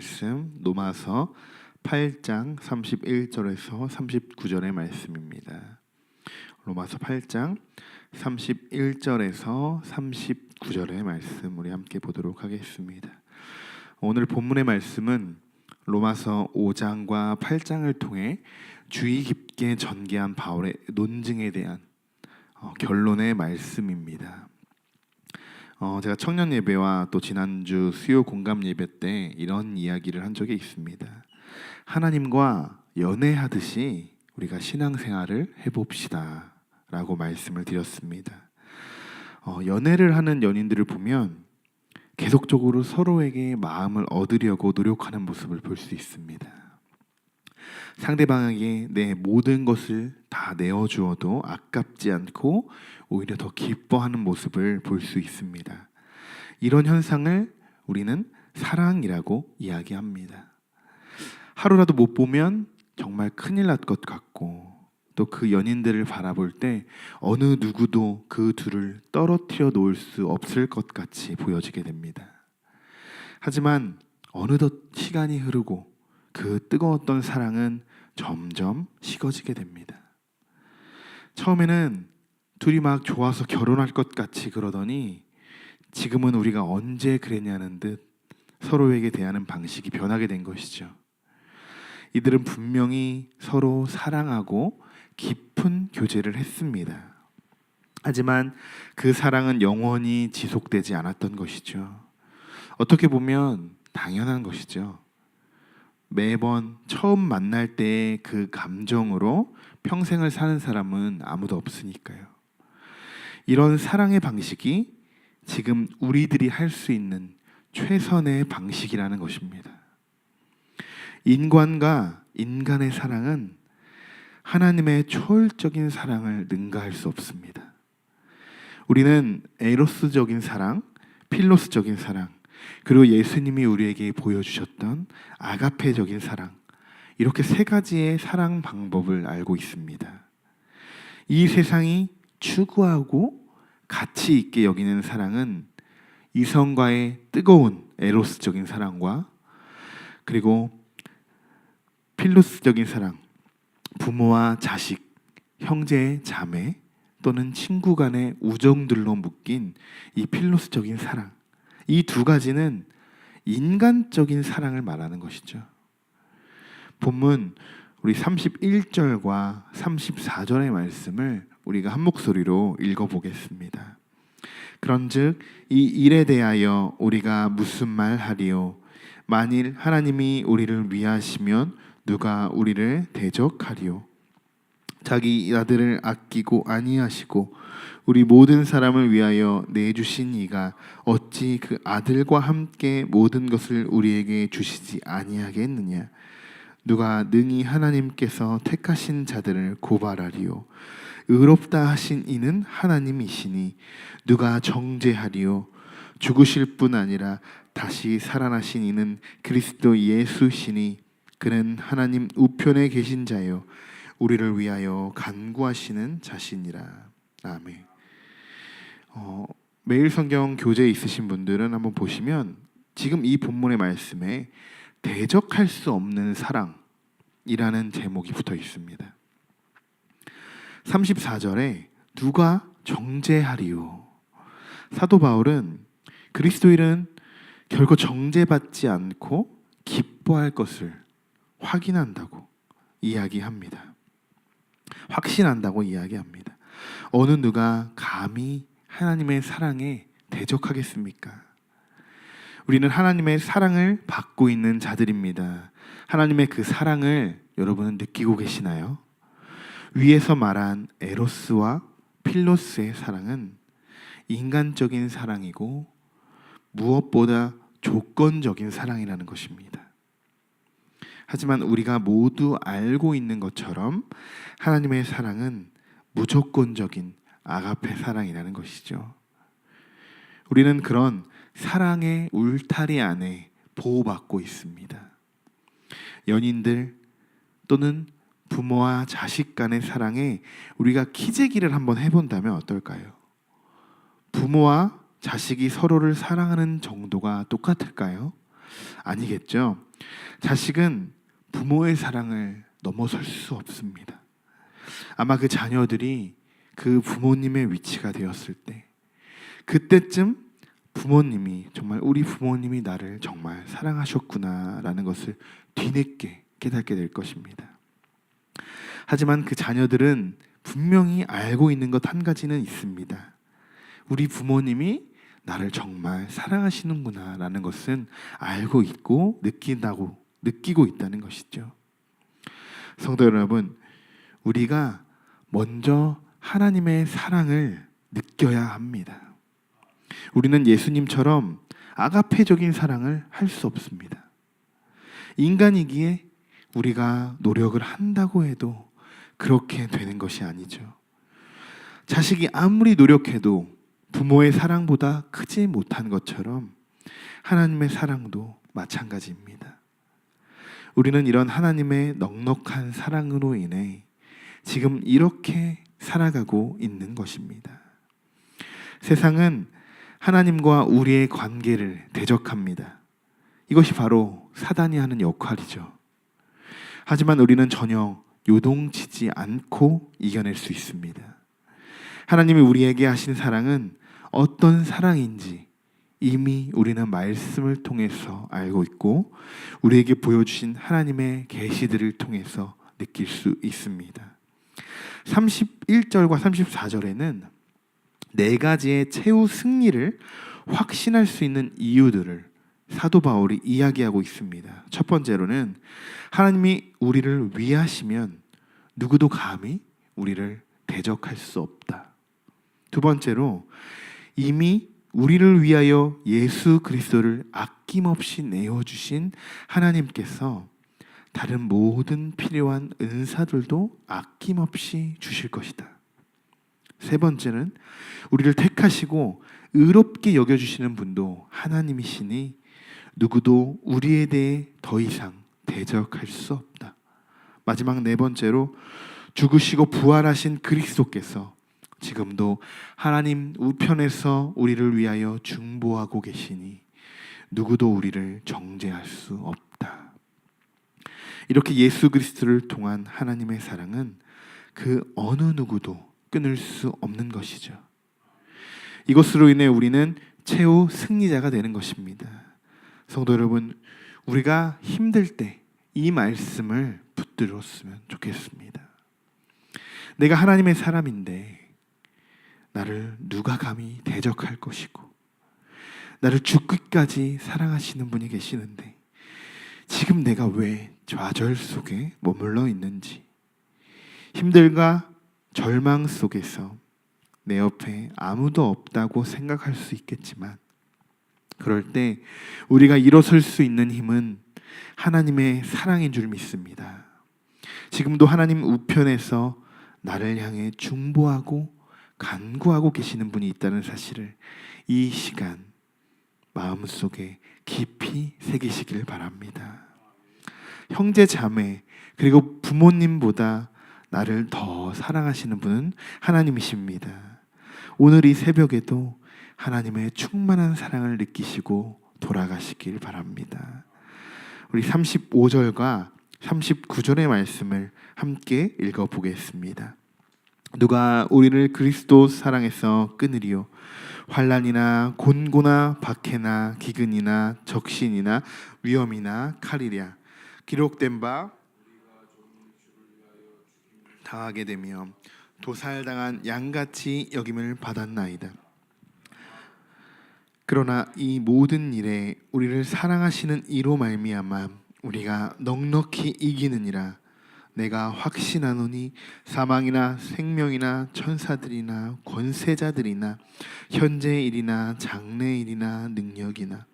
말씀 로마서 8장 31절에서 39절의 말씀입니다. 로마서 8장 31절에서 39절의 말씀 우리 함께 보도록 하겠습니다. 오늘 본문의 말씀은 로마서 5장과 8장을 통해 주의 깊게 전개한 바울의 논증에 대한 결론의 말씀입니다. 제가 청년 예배와 또 지난주 수요 공감 예배 때 이런 이야기를 한 적이 있습니다. 하나님과 연애하듯이 우리가 신앙생활을 해봅시다 라고 말씀을 드렸습니다. 연애를 하는 연인들을 보면 계속적으로 서로에게 마음을 얻으려고 노력하는 모습을 볼 수 있습니다. 상대방에게 내 모든 것을 다 내어주어도 아깝지 않고 오히려 더 기뻐하는 모습을 볼 수 있습니다. 이런 현상을 우리는 사랑이라고 이야기합니다. 하루라도 못 보면 정말 큰일 날 것 같고 또 그 연인들을 바라볼 때 어느 누구도 그 둘을 떨어뜨려 놓을 수 없을 것 같이 보여지게 됩니다. 하지만 어느덧 시간이 흐르고 그 뜨거웠던 사랑은 점점 식어지게 됩니다. 처음에는 둘이 막 좋아서 결혼할 것 같이 그러더니 지금은 우리가 언제 그랬냐는 듯 서로에게 대하는 방식이 변하게 된 것이죠. 이들은 분명히 서로 사랑하고 깊은 교제를 했습니다. 하지만 그 사랑은 영원히 지속되지 않았던 것이죠. 어떻게 보면 당연한 것이죠. 매번 처음 만날 때의 그 감정으로 평생을 사는 사람은 아무도 없으니까요. 이런 사랑의 방식이 지금 우리들이 할 수 있는 최선의 방식이라는 것입니다. 인간과 인간의 사랑은 하나님의 초월적인 사랑을 능가할 수 없습니다. 우리는 에로스적인 사랑, 필로스적인 사랑, 그리고 예수님이 우리에게 보여주셨던 아가페적인 사랑, 이렇게 세 가지의 사랑 방법을 알고 있습니다. 이 세상이 추구하고 가치 있게 여기는 사랑은 이성과의 뜨거운 에로스적인 사랑과 그리고 필로스적인 사랑, 부모와 자식, 형제, 자매 또는 친구 간의 우정들로 묶인 이 필로스적인 사랑, 이 두 가지는 인간적인 사랑을 말하는 것이죠. 본문 우리 31절과 34절의 말씀을 우리가 한 목소리로 읽어보겠습니다. 그런즉 이 일에 대하여 우리가 무슨 말 하리요? 만일 하나님이 우리를 위하시면 누가 우리를 대적하리요? 자기 아들을 아끼고 아니하시고 우리 모든 사람을 위하여 내주신 이가 어찌 그 아들과 함께 모든 것을 우리에게 주시지 아니하겠느냐? 누가 능히 하나님께서 택하신 자들을 고발하리요? 의롭다 하신 이는 하나님이시니 누가 정죄하리요? 죽으실 뿐 아니라 다시 살아나신 이는 그리스도 예수시니 그는 하나님 우편에 계신 자요 우리를 위하여 간구하시는 자시니라. 아멘. 매일 성경 교재에 있으신 분들은 한번 보시면 지금 이 본문의 말씀에 대적할 수 없는 사랑이라는 제목이 붙어 있습니다. 34절에 누가 정죄하리요? 사도 바울은 그리스도인은 결코 정죄받지 않고 기뻐할 것을 확인한다고 이야기합니다. 확신한다고 이야기합니다. 어느 누가 감히 하나님의 사랑에 대적하겠습니까? 우리는 하나님의 사랑을 받고 있는 자들입니다. 하나님의 그 사랑을 여러분은 느끼고 계시나요? 위에서 말한 에로스와 필로스의 사랑은 인간적인 사랑이고 무엇보다 조건적인 사랑이라는 것입니다. 하지만 우리가 모두 알고 있는 것처럼 하나님의 사랑은 무조건적인 아가페 사랑이라는 것이죠. 우리는 그런 사랑의 울타리 안에 보호받고 있습니다. 연인들 또는 부모와 자식 간의 사랑에 우리가 키재기를 한번 해본다면 어떨까요? 부모와 자식이 서로를 사랑하는 정도가 똑같을까요? 아니겠죠. 자식은 부모의 사랑을 넘어설 수 없습니다. 아마 그 자녀들이 그 부모님의 위치가 되었을 때, 그때쯤 부모님이 정말 우리 부모님이 나를 정말 사랑하셨구나라는 것을 뒤늦게 깨닫게 될 것입니다. 하지만 그 자녀들은 분명히 알고 있는 것 한 가지는 있습니다. 우리 부모님이 나를 정말 사랑하시는구나 라는 것은 알고 있고 느끼고 있다는 것이죠. 성도 여러분, 우리가 먼저 하나님의 사랑을 느껴야 합니다. 우리는 예수님처럼 아가페적인 사랑을 할 수 없습니다. 인간이기에 우리가 노력을 한다고 해도 그렇게 되는 것이 아니죠. 자식이 아무리 노력해도 부모의 사랑보다 크지 못한 것처럼 하나님의 사랑도 마찬가지입니다. 우리는 이런 하나님의 넉넉한 사랑으로 인해 지금 이렇게 살아가고 있는 것입니다. 세상은 하나님과 우리의 관계를 대적합니다. 이것이 바로 사단이 하는 역할이죠. 하지만 우리는 전혀 요동치지 않고 이겨낼 수 있습니다. 하나님이 우리에게 하신 사랑은 어떤 사랑인지 이미 우리는 말씀을 통해서 알고 있고 우리에게 보여주신 하나님의 계시들을 통해서 느낄 수 있습니다. 31절과 34절에는 네 가지의 최후 승리를 확신할 수 있는 이유들을 사도 바울이 이야기하고 있습니다. 첫 번째로는 하나님이 우리를 위하시면 누구도 감히 우리를 대적할 수 없다. 두 번째로 이미 우리를 위하여 예수 그리스도를 아낌없이 내어주신 하나님께서 다른 모든 필요한 은사들도 아낌없이 주실 것이다. 세 번째는 우리를 택하시고 의롭게 여겨주시는 분도 하나님이시니 누구도 우리에 대해 더 이상 대적할 수 없다. 마지막 네 번째로 죽으시고 부활하신 그리스도께서 지금도 하나님 우편에서 우리를 위하여 중보하고 계시니 누구도 우리를 정죄할 수 없다. 이렇게 예수 그리스도를 통한 하나님의 사랑은 그 어느 누구도 끊을 수 없는 것이죠. 이것으로 인해 우리는 최후 승리자가 되는 것입니다. 성도 여러분, 우리가 힘들 때 이 말씀을 붙들었으면 좋겠습니다. 내가 하나님의 사람인데 나를 누가 감히 대적할 것이고 나를 죽기까지 사랑하시는 분이 계시는데 지금 내가 왜 좌절 속에 머물러 있는지, 힘들과 절망 속에서 내 옆에 아무도 없다고 생각할 수 있겠지만 그럴 때 우리가 일어설 수 있는 힘은 하나님의 사랑인 줄 믿습니다. 지금도 하나님 우편에서 나를 향해 중보하고 간구하고 계시는 분이 있다는 사실을 이 시간 마음속에 깊이 새기시길 바랍니다. 형제 자매 그리고 부모님보다 나를 더 사랑하시는 분은 하나님이십니다. 오늘 이 새벽에도 하나님의 충만한 사랑을 느끼시고 돌아가시길 바랍니다. 우리 35절과 39절의 말씀을 함께 읽어보겠습니다. 누가 우리를 그리스도 사랑에서 끊으리요? 환난이나 곤고나 박해나 기근이나 적신이나 위험이나 칼이랴. 기록된 바 당하게 되며 도살당한 양같이 여김을 받았나이다. 그러나 이 모든 일에 우리를 사랑하시는 이로 말미암아 우리가 넉넉히 이기느니라. 내가 확신하노니 사망이나 생명이나 천사들이나 권세자들이나 현재의 일이나 장래의 일이나 능력이나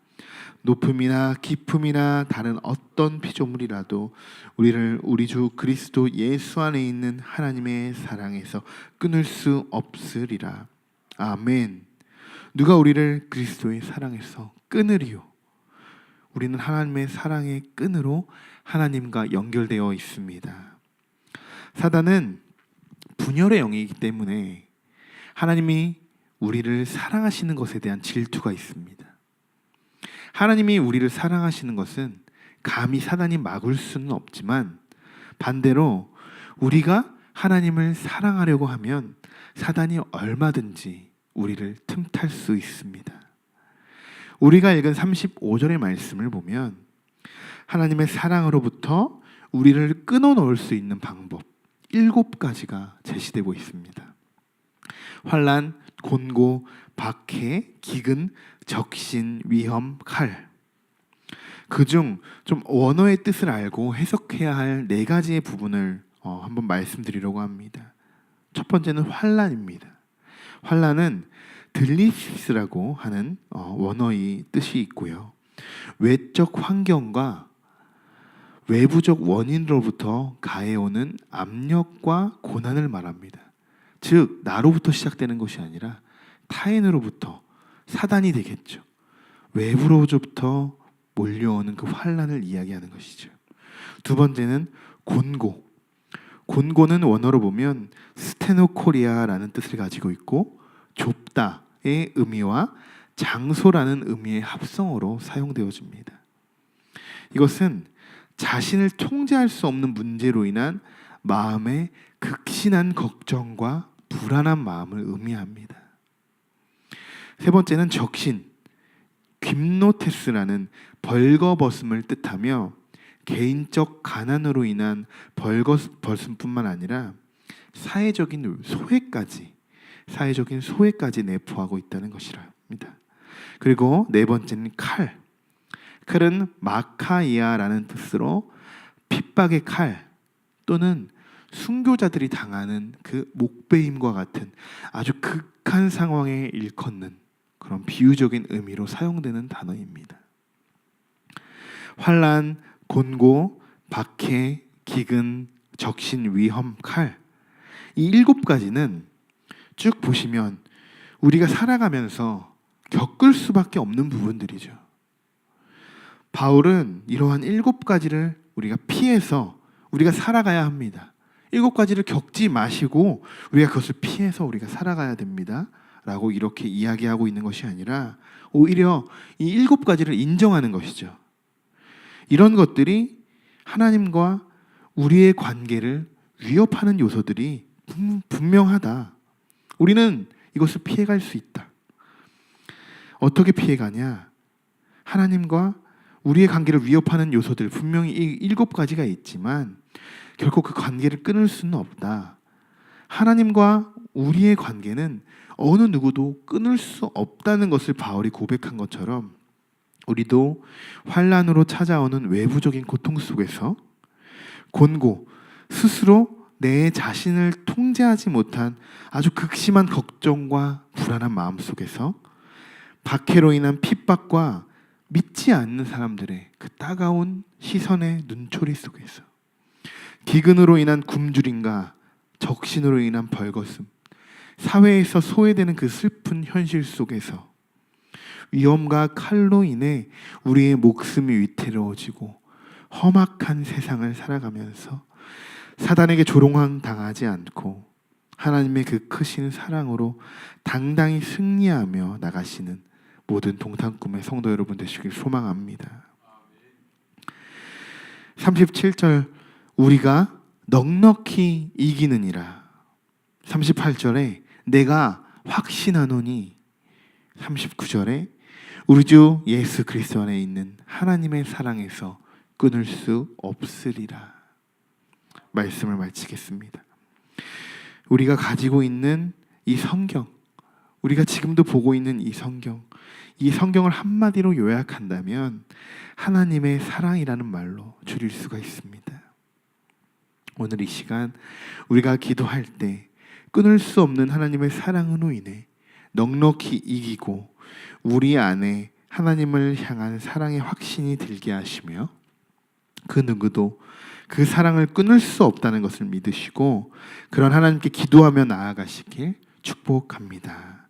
높음이나 깊음이나 다른 어떤 피조물이라도 우리를 우리 주 그리스도 예수 안에 있는 하나님의 사랑에서 끊을 수 없으리라. 아멘. 누가 우리를 그리스도의 사랑에서 끊으리요? 우리는 하나님의 사랑의 끈으로 하나님과 연결되어 있습니다. 사단은 분열의 영이기 때문에 하나님이 우리를 사랑하시는 것에 대한 질투가 있습니다. 하나님이 우리를 사랑하시는 것은 감히 사단이 막을 수는 없지만 반대로 우리가 하나님을 사랑하려고 하면 사단이 얼마든지 우리를 틈탈 수 있습니다. 우리가 읽은 35절의 말씀을 보면 하나님의 사랑으로부터 우리를 끊어놓을 수 있는 방법 7가지가 제시되고 있습니다. 환난, 곤고, 박해, 기근, 적신, 위험, 칼. 그중 좀 원어의 뜻을 알고 해석해야 할 4가지의 부분을 한번 말씀드리려고 합니다. 첫 번째는 환난입니다. 환난은 들리시스라고 하는 원어의 뜻이 있고요. 외적 환경과 외부적 원인으로부터 가해오는 압력과 고난을 말합니다. 즉 나로부터 시작되는 것이 아니라 타인으로부터, 사단이 되겠죠. 외부로부터 몰려오는 그 환난을 이야기하는 것이죠. 두 번째는 곤고. 곤고는 원어로 보면 스테노코리아라는 뜻을 가지고 있고 좁다의 의미와 장소라는 의미의 합성어로 사용되어집니다. 이것은 자신을 통제할 수 없는 문제로 인한 마음의 극심한 걱정과 불안한 마음을 의미합니다. 세 번째는 적신, 귐노테스라는 벌거벗음을 뜻하며 개인적 가난으로 인한 벌거벗음뿐만 아니라 사회적인 소외까지 내포하고 있다는 것이랍니다. 그리고 네 번째는 칼. 칼은 마카이아라는 뜻으로 핍박의 칼 또는 순교자들이 당하는 그 목베임과 같은 아주 극한 상황에 일컫는 그런 비유적인 의미로 사용되는 단어입니다. 환난, 곤고, 박해, 기근, 적신, 위험, 칼. 이 7가지는 쭉 보시면 우리가 살아가면서 겪을 수밖에 없는 부분들이죠. 바울은 이러한 7가지를 우리가 피해서 우리가 살아가야 합니다. 7가지를 겪지 마시고 우리가 그것을 피해서 우리가 살아가야 됩니다 라고 이렇게 이야기하고 있는 것이 아니라 오히려 이 7가지를 인정하는 것이죠. 이런 것들이 하나님과 우리의 관계를 위협하는 요소들이 분명하다. 우리는 이것을 피해갈 수 있다. 어떻게 피해가냐? 하나님과 우리의 관계를 위협하는 요소들 분명히 이 7가지가 있지만 결코 그 관계를 끊을 수는 없다. 하나님과 우리의 관계는 어느 누구도 끊을 수 없다는 것을 바울이 고백한 것처럼 우리도 환난으로 찾아오는 외부적인 고통 속에서 곤고, 스스로 내 자신을 통제하지 못한 아주 극심한 걱정과 불안한 마음 속에서 박해로 인한 핍박과 믿지 않는 사람들의 그 따가운 시선의 눈초리 속에서 기근으로 인한 굶주림과 적신으로 인한 벌거슴, 사회에서 소외되는 그 슬픈 현실 속에서 위험과 칼로 인해 우리의 목숨이 위태로워지고 험악한 세상을 살아가면서 사단에게 조롱함 당하지 않고 하나님의 그 크신 사랑으로 당당히 승리하며 나가시는 모든 동탄꿈의 성도 여러분 되시길 소망합니다. 37절 우리가 넉넉히 이기느니라. 38절에 내가 확신하노니. 39절에 우리 주 예수 그리스도 안에 있는 하나님의 사랑에서 끊을 수 없으리라. 말씀을 마치겠습니다. 우리가 가지고 있는 이 성경, 우리가 지금도 보고 있는 이 성경을 한마디로 요약한다면 하나님의 사랑이라는 말로 줄일 수가 있습니다. 오늘 이 시간 우리가 기도할 때 끊을 수 없는 하나님의 사랑으로 인해 넉넉히 이기고 우리 안에 하나님을 향한 사랑의 확신이 들게 하시며 그 누구도 그 사랑을 끊을 수 없다는 것을 믿으시고 그런 하나님께 기도하며 나아가시길 축복합니다.